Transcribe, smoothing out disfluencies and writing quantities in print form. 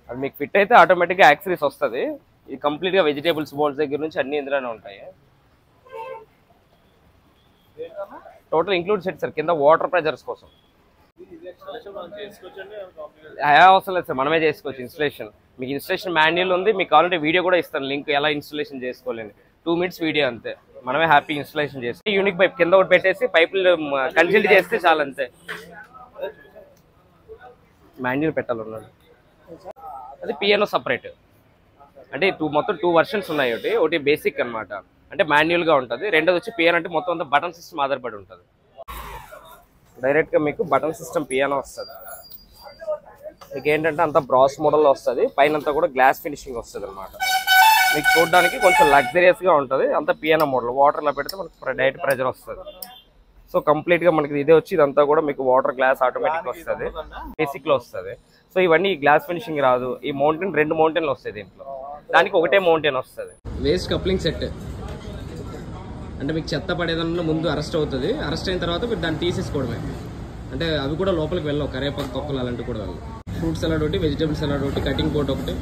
అది మీకు ఫిట్ అయితే ఆటోమేటిక్గా యాక్సరీస్ వస్తుంది. ఇది కంప్లీట్గా వెజిటేబుల్స్ బౌల్స్ దగ్గర నుంచి అన్ని ఇందులోనే ఉంటాయి. టోటల్ ఇంక్లూడ్ సెట్ సార్, కింద వాటర్ ప్రెజర్స్ కోసం. అవసరం లేదు సార్, మనమే చేసుకోవచ్చు ఇన్స్టలేషన్. మీకు ఇన్స్టలేషన్ మాన్యువల్ ఉంది, మీకు కావాలంటే వీడియో కూడా ఇస్తాను లింక్ ఎలా ఇన్స్టలేషన్ చేసుకోలేని. 2 minutes వీడియో అంతే, మనమే హ్యాపీ ఇన్స్టలేషన్ చేసి యూనిక్ పైప్ కింద ఒకటి పెట్టేసి పైపులు కన్సిల్ట్ చేస్తే చాలా అంతే. మాన్యువల్ పెట్టాలన్నాడు. అది పియానో సపరేట్. అంటే మొత్తం 2 versions ఉన్నాయి. ఒకటి బేసిక్ అనమాట, అంటే మాన్యువల్గా ఉంటుంది. రెండోది వచ్చి పియానో, అంటే మొత్తం అంతా బటన్ సిస్టమ్ ఆధారపడి ఉంటుంది. డైరెక్ట్గా మీకు బటన్ సిస్టమ్ పియానో వస్తుంది. మీకు ఏంటంటే అంతా బ్రాస్ మోడల్లో వస్తుంది, పైన అంతా కూడా గ్లాస్ ఫినిషింగ్ వస్తుంది అనమాట. మీకు చూడడానికి కొంచెం లగ్జరియస్గా ఉంటుంది. అంతా పియానో మోడల్, వాటర్లో పెడితే మనకు డైరెక్ట్ ప్రెజర్ వస్తుంది. సో కంప్లీట్గా మనకి ఇదే వచ్చి ఇదంతా కూడా మీకు వాటర్ గ్లాస్ ఆటోమేటిక్ వస్తుంది, బేసిక్లో వస్తుంది. సో ఇవన్నీ గ్లాస్ ఫినిషింగ్ రాదు. ఈ మౌంటైన్ 2 మౌంటైన్లు వస్తాయి దీంట్లో, దానికి ఒకటే మౌంటైన్ వస్తుంది. వేస్ట్ కప్లింగ్ సెట్ అంటే మీకు చెత్త పడేదానిలో ముందు అరెస్ట్ అవుతుంది. అరెస్ట్ అయిన తర్వాత మీరు దాన్ని తీసేసుకోవడమే. అంటే అవి కూడా లోపలికి వెళ్ళవు, కరేపాకు తొక్కలు అలాంటివి కూడా వెళ్ళవు. ఫ్రూట్ సలాడ్ ఒకటి, వెజిటేబుల్ సలాడ్ ఒకటి, కటింగ్ బోర్డ్ ఒకటి,